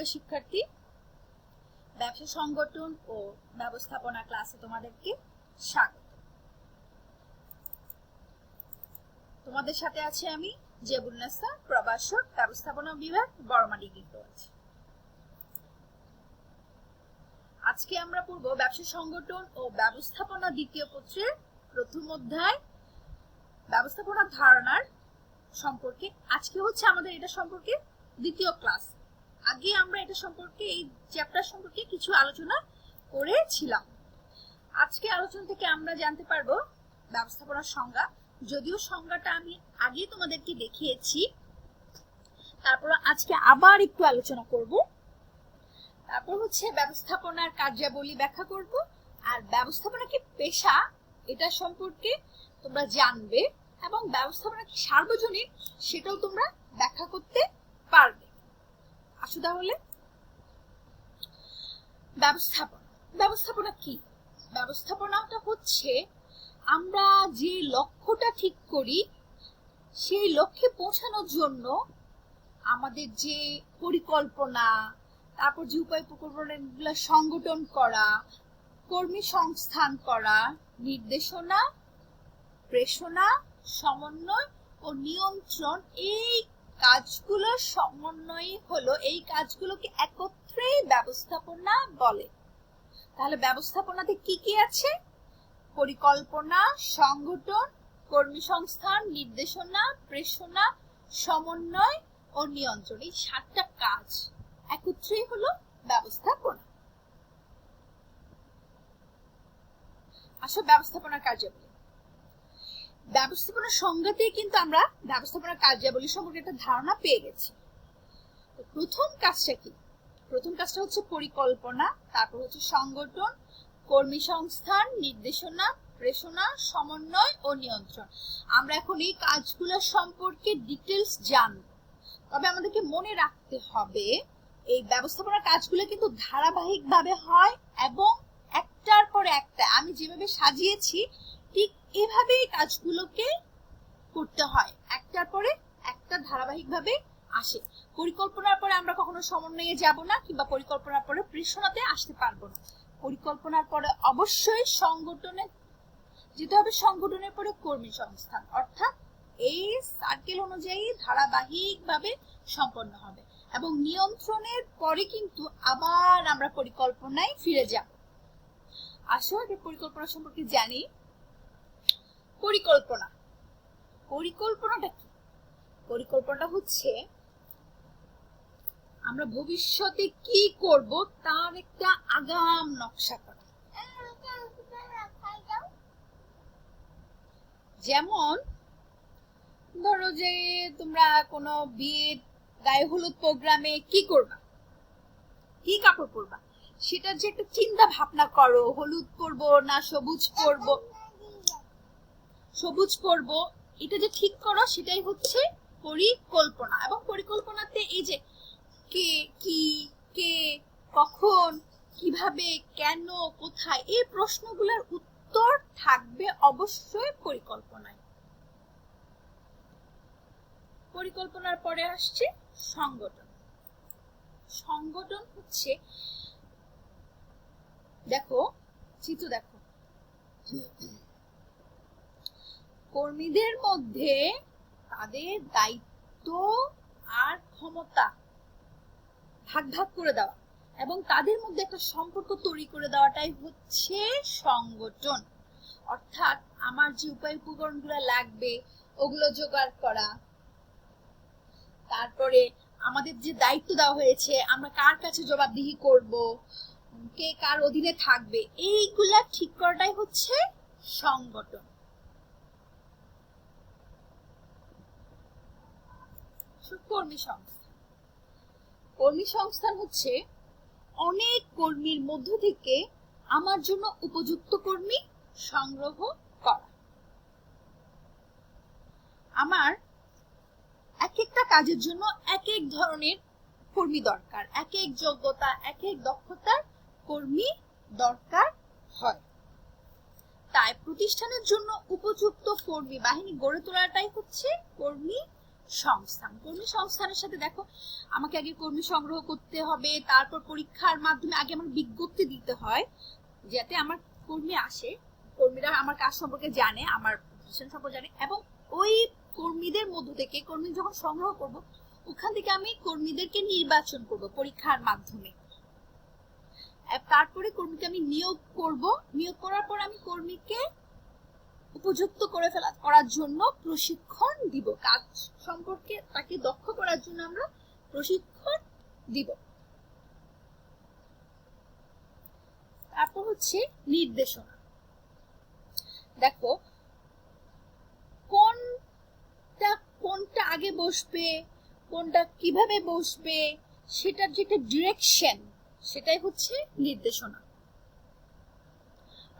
প্রিয় শিক্ষার্থী, ব্যবসা সংগঠন ও ব্যবস্থাপনা ক্লাসে তোমাদেরকে স্বাগত। তোমাদের সাথে আছি আমি জেবুন্নেসা, প্রভাষক, ব্যবস্থাপনা বিভাগ, বড়মা ডিগ্রি কলেজ। আজকে আমরা পড়ব ব্যবসা সংগঠন ও ব্যবস্থাপনা দ্বিতীয় পত্রের প্রথম অধ্যায় ব্যবস্থাপনা ধারণার সম্পর্কে। আজকে হচ্ছে আমাদের এটা সম্পর্কে দ্বিতীয় ক্লাস। আগে আমরা এটা সম্পর্কে এই চ্যাপ্টার সম্পর্কে কিছু আলোচনা করেছিলাম। আজকে আলোচনা থেকে আমরা জানতে পারবো ব্যবস্থাপনার সংজ্ঞা, যদিও সংজ্ঞাটা আমি আগে তোমাদেরকে দেখিয়েছি। তারপর আজকে আবার একটু আলোচনা করব। তারপর হচ্ছে ব্যবস্থাপনার কার্যাবলী ব্যাখ্যা করব, আর ব্যবস্থাপনা কি পেশা এটা সম্পর্কে তোমরা জানবে, এবং ব্যবস্থাপনা কি সার্বজনীন সেটাও তোমরা ব্যাখ্যা করতে পারবে। আসো তাহলে, ব্যবস্থাপনা কি? ব্যবস্থাপনাটা হচ্ছে আমরা যে লক্ষ্যটা ঠিক করি সেই লক্ষ্যে পৌঁছানোর জন্য আমাদের যে পরিকল্পনা, তারপর যে উপায় উপকরণগুলো সংগঠন করা, কর্মী সংস্থান করা, নির্দেশনা, প্রেষণা, সমন্বয় ও নিয়ন্ত্রণ, এই কাজগুলোর সমন্বয় হলো, এই কাজগুলোকে একত্রে ব্যবস্থাপনা বলে। তাহলে ব্যবস্থাপনাতে কি কি আছে? পরিকল্পনা, সংগঠন, কর্মী সংস্থান, নির্দেশনা, প্রেষণা, সমন্বয় ও নিয়ন্ত্রণ, এই 7টা কাজ একত্রেই হলো ব্যবস্থাপনা। আসলে ব্যবস্থাপনার কার্যাবলী, ব্যবস্থাপনার সংজ্ঞাতেই কিন্তু আমরা ব্যবস্থাপনার কার্যাবলী সম্পর্কে একটা ধারণা পেয়ে গেছি। প্রথম কাজটা কি? প্রথম কাজটা হচ্ছে পরিকল্পনা, তারপর হচ্ছে সংগঠন, কর্মী সংস্থান, নির্দেশনা, প্রেষণা, সমন্বয় ও নিয়ন্ত্রণ। আমরা এখন এই কাজগুলো সম্পর্কে ডিটেইলস জানব। তবে আমাদেরকে মনে রাখতে হবে এই ব্যবস্থাপনার কাজগুলো কিন্তু ধারাবাহিকভাবে হয়, এবং একটার পর একটা আমি যেভাবে সাজিয়েছি ঠিক এভাবেই কাজগুলোকে করতে হয়, একটার পরে একটা ধারাবাহিকভাবে আসে। পরিকল্পনার পরে আমরা কখনো সমন্বয়ে যাব না, কিংবা পরিকল্পনার পরে প্রেষণাতে আসতে পারবো না। পরিকল্পনার পরে অবশ্যই সংগঠনে যেতে হবে, সংগঠনের পরে কর্মী সংস্থান, অর্থাৎ এই সার্কেল অনুযায়ী ধারাবাহিকভাবে সম্পন্ন হবে। এবং নিয়ন্ত্রণের পরে কিন্তু আবার আমরা পরিকল্পনায় ফিরে যাব। আসলে পরিকল্পনা সম্পর্কে জানি। পরিকল্পনাটা কি? পরিকল্পনাটা হচ্ছে আমরা ভবিষ্যতে কি করব তার একটা আগাম নকশা করা। যেমন ধরো যে তোমরা কোনো বিয়ের গায়ে হলুদ প্রোগ্রামে কি করবা, কি কাপড় পরবা, সেটার যে একটা চিন্তা ভাবনা করো, হলুদ পরবো না সবুজ পরবো, এটা যে ঠিক করো সেটাই হচ্ছে পরিকল্পনা। এবং পরিকল্পনাতে এই যে কে, কি, কে, কখন, কিভাবে, কেন, কোথায়, এই প্রশ্নগুলোর উত্তর থাকবে অবশ্যই পরিকল্পনায়। পরিকল্পনার পরে আসছে সংগঠন। সংগঠন হচ্ছে, দেখো চিত্র দেখো, কর্মীদের মধ্যে তাদের দায়িত্ব আর ক্ষমতা ভাগ ভাগ করে দেওয়া এবং তাদের মধ্যে একটা সম্পর্ক তৈরি করে দেওয়াটাই হচ্ছে সংগঠন। অর্থাৎ আমার যে উপায় উপকরণগুলো লাগবে ওগুলো জোগাড় করা, তারপরে আমাদের যে দায়িত্ব দেওয়া হয়েছে আমরা কার কাছে জবাবদিহি করব, কে কার অধীনে থাকবে, এইগুলা ঠিক করাটাই হচ্ছে সংগঠন। কর্মী সংস্থান হচ্ছে অনেক কর্মীর মধ্য থেকে আমার জন্য উপযুক্ত কর্মী সংগ্রহ করা। আমার এক একটা কাজের জন্য এক এক ধরনের কর্মী দরকার, এক এক যোগ্যতা, এক এক দক্ষতার কর্মী দরকার হয়। তাই প্রতিষ্ঠানের জন্য উপযুক্ত কর্মী বাহিনী গড়ে তোলাটাই হচ্ছে কর্মী সংস্থান। কর্মী সংস্থানের সাথে দেখো আমাকে আগে কর্মী সংগ্রহ করতে হবে, তারপর পরীক্ষার মাধ্যমে আগে আমার বিজ্ঞপ্তি দিতে হয় যাতে আমার কর্মী আসে, কর্মীরা আমার কাজ সম্পর্কে জানে, আমার প্রতিষ্ঠান সম্পর্কে জানে, এবং ওই কর্মীদের মধ্য থেকে কর্মী যখন সংগ্রহ করব ওখান থেকে আমি কর্মীদেরকে নির্বাচন করব পরীক্ষার মাধ্যমে। তারপরে কর্মীকে আমি নিয়োগ করব, নিয়োগ করার পর আমি কর্মীকে উপযুক্ত করার জন্য প্রশিক্ষণ দিব, কাজ সম্পর্কে তাকে দক্ষ করার জন্য আমরা প্রশিক্ষণ দিব। তারপর হচ্ছে নির্দেশনা। দেখো কোনটা আগে বসবে, কোনটা কিভাবে বসবে, সেটার যেটা ডিরেকশন, সেটাই হচ্ছে নির্দেশনা।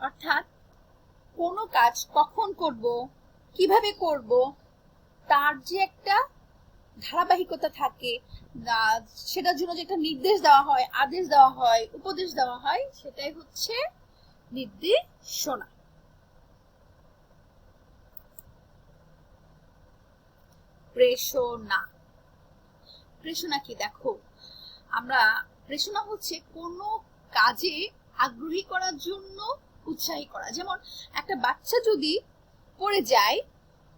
অর্থাৎ কোন কাজ কখন করব, কিভাবে করব, তার যে একটা ধারাবাহিকতা থাকে, সেটার জন্য যে একটা নির্দেশ দেওয়া হয়, আদেশ দেওয়া হয়, উপদেশ দেওয়া হয়, সেটাই হচ্ছে নির্দেশনা। প্রেষণা। প্রেষণা কি? দেখো প্রেষণা হচ্ছে কোন কাজে আগ্রহী করার জন্য উৎসাহী করা। যেমন একটা বাচ্চা যদি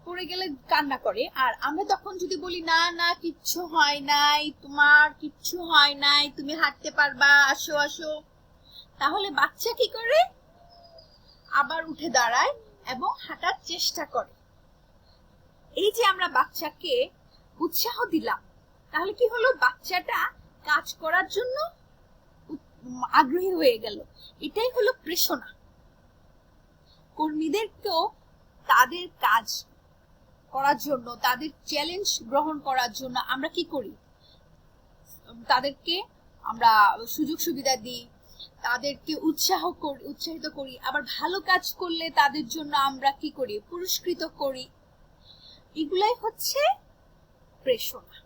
পড়ে গেলে কান্না করে, আর আমরা তখন যদি বলি না না কিচ্ছু হয় নাই, তোমার কিচ্ছু হয় নাই, তুমি হাঁটতে পারবা, আসো আসো, তাহলে বাচ্চা কি করে? আবার উঠে দাঁড়ায় এবং হাঁটার চেষ্টা করে। এই যে আমরা বাচ্চাকে উৎসাহ দিলাম, তাহলে কি হলো? বাচ্চাটা কাজ করার জন্য আগ্রহী হয়ে গেল। এটাই হলো প্রেষণা। কর্মীদেরকেও তাদের কাজ করার জন্য, তাদের চ্যালেঞ্জ গ্রহণ করার জন্য আমরা কি করি? তাদেরকে আমরা সুযোগ সুবিধা দিই, তাদেরকে উৎসাহিত করি, আবার ভালো কাজ করলে তাদের জন্য আমরা কি করি? পুরস্কৃত করি। এগুলাই হচ্ছে প্রেষণা।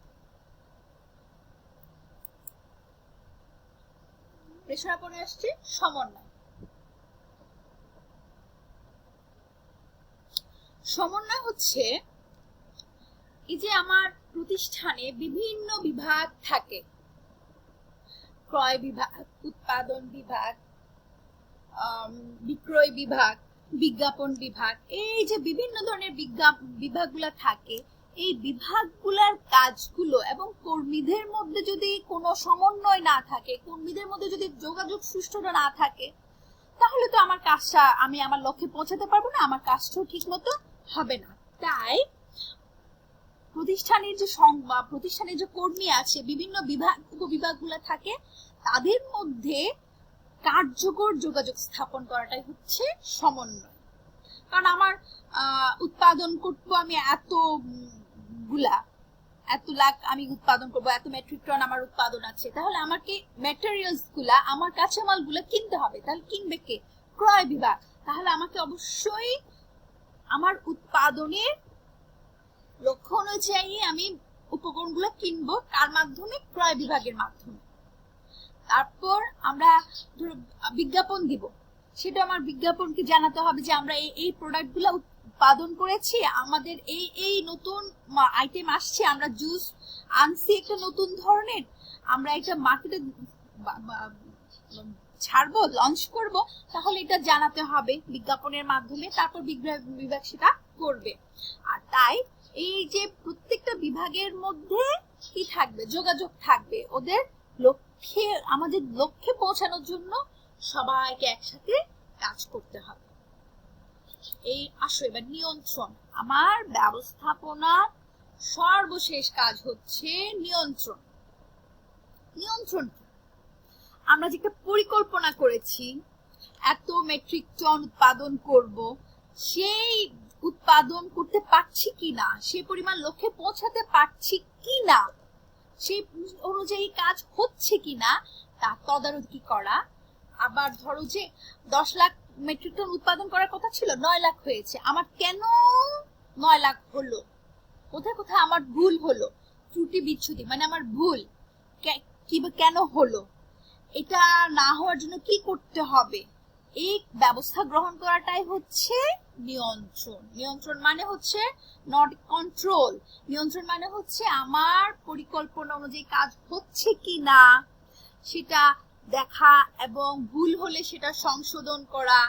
প্রেষণা পরে আসছে সমন্বয়। সমন্বয় হচ্ছে এই যে আমার প্রতিষ্ঠানে বিভিন্ন বিভাগ থাকে, ক্রয় বিভাগ, উৎপাদন বিভাগ, বিক্রয় বিভাগ, বিজ্ঞাপন বিভাগ, এই যে বিভিন্ন ধরনের বিভাগগুলো থাকে, এই বিভাগগুলোর কাজগুলো এবং কর্মীদের মধ্যে যদি কোনো সমন্বয় না থাকে, কর্মীদের মধ্যে যদি যোগাযোগ সুষ্ঠুতা না থাকে, তাহলে তো আমার কাজটা, আমি আমার লক্ষ্যে পৌঁছাতে পারবো না, আমার কাজটাও ঠিক মতো হবে না। তাই প্রতিষ্ঠানের যে কর্মী আছে, বিভিন্ন বিভাগ উপবিভাগগুলো থাকে, তাদের মধ্যে কার্যকর যোগাযোগ স্থাপন করাটাই হচ্ছে সমন্বয়। কারণ আমার উৎপাদন করবো, আমি এত লাখ আমি উৎপাদন করবো, এত মেট্রিক টন আমার উৎপাদন আছে, তাহলে আমাকে ম্যাটেরিয়ালস গুলা, আমার কাঁচামাল গুলা কিনতে হবে। তাহলে কিনবে কে? ক্রয় বিভাগ। তাহলে আমাকে অবশ্যই আমার উৎপাদনের লক্ষ্য অনুযায়ী আমি উপকরণগুলো কিনবো, কার মাধ্যমে? ক্রয় বিভাগের মাধ্যমে। তারপর আমরা বিজ্ঞাপন দিব, সেটা আমার বিজ্ঞাপনকে জানাতে হবে যে আমরা এই প্রোডাক্টগুলো উৎপাদন করেছি, আমাদের এই নতুন আইটেম আসছে, আমরা জুস আনছি একটা নতুন ধরনের, আমরা এটা মার্কেটে ছাড়বো, লঞ্চ করব, তাহলে এটা জানাতে হবে বিজ্ঞাপনের মাধ্যমে। তারপর বিভাগ সেটা করবে। আর তাই এই যে প্রত্যেকটা বিভাগের মধ্যে কি থাকবে? যোগাযোগ থাকবে। ওদের লক্ষ্যে, আমাদের লক্ষ্যে পৌঁছানোর জন্য সবাইকে একসাথে কাজ করতে হবে। এই আসো এবার নিয়ন্ত্রণ। আমার ব্যবস্থাপনার সর্বশেষ কাজ হচ্ছে নিয়ন্ত্রণ। নিয়ন্ত্রণ আমরা যে একটা পরিকল্পনা করেছি, এত মেট্রিক টন উৎপাদন করব, সেই উৎপাদন করতে পারছি কিনা, সেই পরিমাণ লক্ষ্যে পৌঁছাতে পারছি কিনা, সেই অনুযায়ী কাজ হচ্ছে কিনা তা তদারকি করা। আবার ধরো যে 10 লাখ মেট্রিক টন উৎপাদন করার কথা ছিল, 9 লাখ হয়েছে, আমার কেন 9 লাখ হলো? কোথায় কোথায় আমার ভুল হলো, ত্রুটি বিচ্যুতি, মানে আমার ভুল কেন হলো, এটা না হওয়ার জন্য কি করতে হবে, এই ব্যবস্থা গ্রহণ করাটাই হচ্ছে নিয়ন্ত্রণ। নিয়ন্ত্রণ মানে হচ্ছে নট কন্ট্রোল। নিয়ন্ত্রণ মানে হচ্ছে আমার পরিকল্পনা অনুযায়ী কাজ হচ্ছে কি না সেটা দেখা এবং ভুল হলে সেটা সংশোধন করা,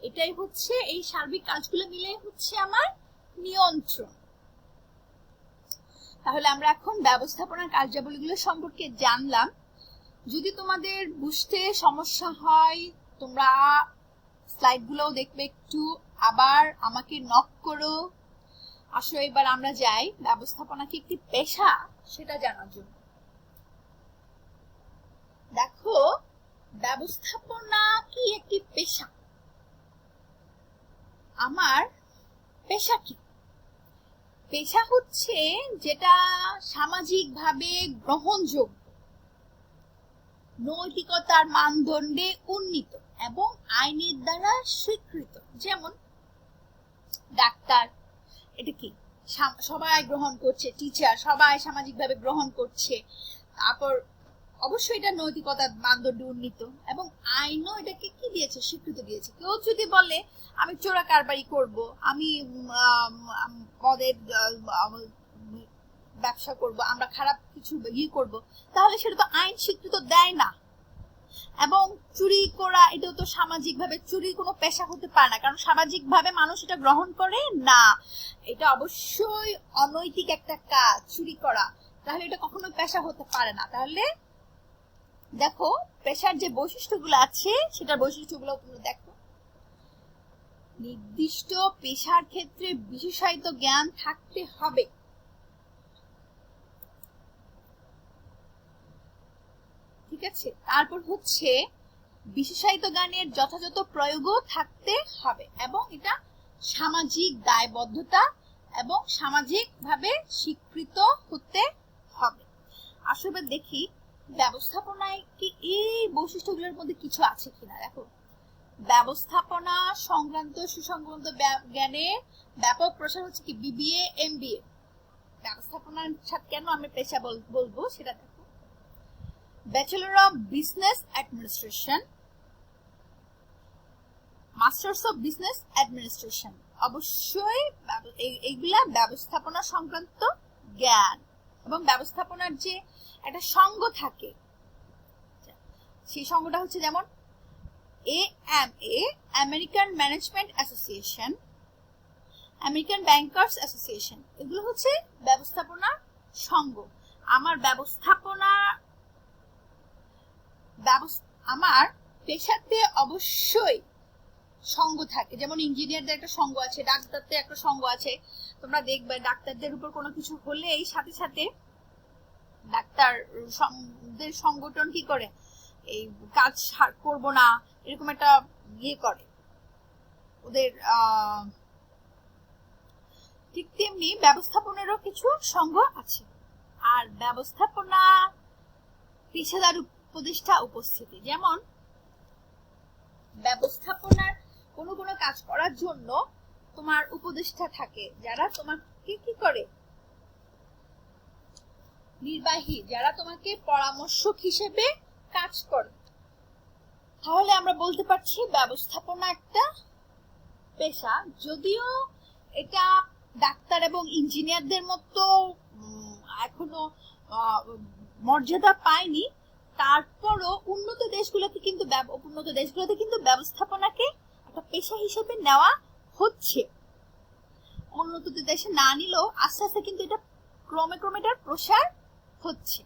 এটাই হচ্ছে এই সার্বিক কাজগুলো মিলে হচ্ছে আমার নিয়ন্ত্রণ। তাহলে আমরা এখন ব্যবস্থাপনার কার্যাবলীগুলো সম্পর্কে জানলাম। যদি তোমাদের বুঝতে সমস্যা হয় তোমরা স্লাইডগুলোও দেখবে, একটু আবার আমাকে নক করো। আসলে এবার আমরা যাই ব্যবস্থাপনা কি একটি পেশা সেটা জানার জন্য। দেখো, ব্যবস্থাপনা কি একটি পেশা? আমার পেশা কি? পেশা হচ্ছে যেটা সামাজিকভাবে গ্রহণযোগ্য, নৈতিকতার মানদণ্ডে উন্নীত এবং আইনের দ্বারা স্বীকৃত। যেমন ডাক্তার, এটা কি সবাই গ্রহণ করছে, টিচার সবাই সামাজিকভাবে গ্রহণ করছে। তারপর অবশ্যই এটা নৈতিকতার মানদণ্ডে উন্নীত এবং আইনও এটাকে কি দিয়েছে, স্বীকৃতি দিয়েছে। কেউ যদি বলে আমি চোরা কারবারি করব, আমি মদের ব্যবসা করব, আমরা খারাপ কিছু করব, তাহলে সেটা তো আইন স্বীকৃতি দেয় না। এবং চুরি করা, এটাও তো সামাজিকভাবে, চুরি কোনো পেশা হতে পারে না, কারণ সামাজিকভাবে মানুষ এটা গ্রহণ করে না। এটা অবশ্যই অনৈতিক একটা কাজ চুরি করা, তাহলে এটা কখনো পেশা হতে পারে না। তাহলে দেখো পেশার যে বৈশিষ্ট্যগুলো আছে সেটার বৈশিষ্ট্যগুলো তোমরা দেখো। নির্দিষ্ট পেশার ক্ষেত্রে বিশেষায়িত জ্ঞান থাকতে হবে। ঠিক আছে, তারপর হচ্ছে বিশেষায়িত জ্ঞানের যথাযথ প্রয়োগও থাকতে হবে এবং এটা সামাজিক দায়বদ্ধতা এবং সামাজিকভাবে স্বীকৃত হতে হবে। আসলে দেখি ব্যবস্থাপনায় কি এই বৈশিষ্ট্যগুলোর মধ্যে কিছু আছে কিনা। দেখো, ব্যবস্থাপনা সংক্রান্ত সুসংক্রান্ত জ্ঞানের ব্যাপক প্রসার হচ্ছে কি বিবিএ, এমবিএ। ব্যবস্থাপনার সাথে কেন আমি পেশা বলবো সেটা দেখো। Bachelor of business administration, masters of business administration, অবশ্যই এইগুলা ব্যবস্থাপনা সংক্রান্ত জ্ঞান। এবং ব্যবস্থাপনার যে একটা সংঘ থাকে, সেই সংঘটা হচ্ছে যেমন AMA, American management association, American bankers association, এগুলো হচ্ছে ব্যবস্থাপনা সংঘ। আমার আমার পেশাতে অবশ্যই সংঘ থাকে, যেমন ইঞ্জিনিয়ারদের একটা সংঘ আছে, ডাক্তারদের একটা সংঘ আছে। তোমরা দেখবে ডাক্তারদের উপর কোনো কিছু হলেই সাথে সাথে ডাক্তারদের সংগঠন কি করে, এই কাজ করব না এরকম একটা করে ওদের। ঠিক তেমনি ব্যবস্থাপনারও কিছু সংঘ আছে। আর ব্যবস্থাপনা পেশাদার উপদেষ্টা উপস্থিতি, যেমন ব্যবস্থাপনার কোনো কাজ করার জন্য তোমার উপদেষ্টা থাকে যারা তোমাকে কি করে, নির্বাহী, যারা তোমাকে পরামর্শক হিসেবে কাজ করে। তাহলে আমরা বলতে পারছি ব্যবস্থাপনা একটা পেশা, যদিও এটা ডাক্তার এবং ইঞ্জিনিয়ারদের মতো এখনো মর্যাদা পায়নি, তারপরও উন্নত দেশগুলোতে কিন্তু ব্যবস্থাপনাকে একটা পেশা হিসেবে নেওয়া হচ্ছে। উন্নত দেশে না নিলেও আস্তে আস্তে কিন্তু এটা ক্রমে এটার প্রসার হচ্ছে।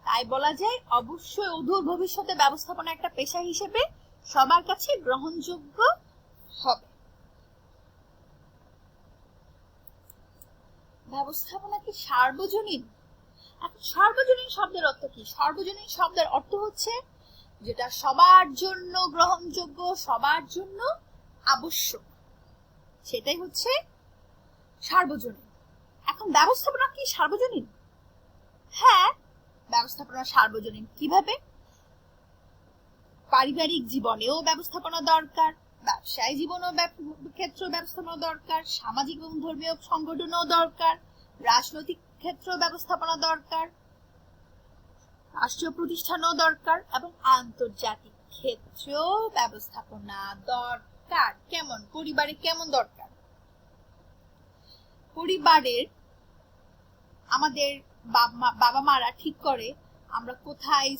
তাই বলা যায় অবশ্যই অদূর ভবিষ্যতে ব্যবস্থাপনা একটা পেশা হিসেবে সবার কাছে গ্রহণযোগ্য হবে। ব্যবস্থাপনা কি সার্বজনীন? সার্বজনীন শব্দের অর্থ কি? সার্বজনীন শব্দের অর্থ হচ্ছে যেটা সবার জন্য গ্রহণযোগ্য, সবার জন্য আবশ্যক, সেটাই হচ্ছে সার্বজনীন। এখন ব্যবস্থাপনা কি সার্বজনীন? হ্যাঁ, ব্যবস্থাপনা সার্বজনীন। কিভাবে? পারিবারিক জীবনেও ব্যবস্থাপনা দরকার, ব্যবসায় জীবনেও ক্ষেত্রে ব্যবস্থাপনা দরকার, সামাজিক এবং ধর্মীয় সংগঠনেও দরকার, রাজনৈতিক ক্ষেত্র ব্যবস্থাপনা দরকার, রাষ্ট্রীয় প্রতিষ্ঠানও দরকার এবং আন্তর্জাতিক ক্ষেত্রেও ব্যবস্থাপনা দরকার। কেমন? পরিবারে কেমন দরকার? পরিবারের আমাদের বাবা মারা ঠিক করে আমরা কোথায়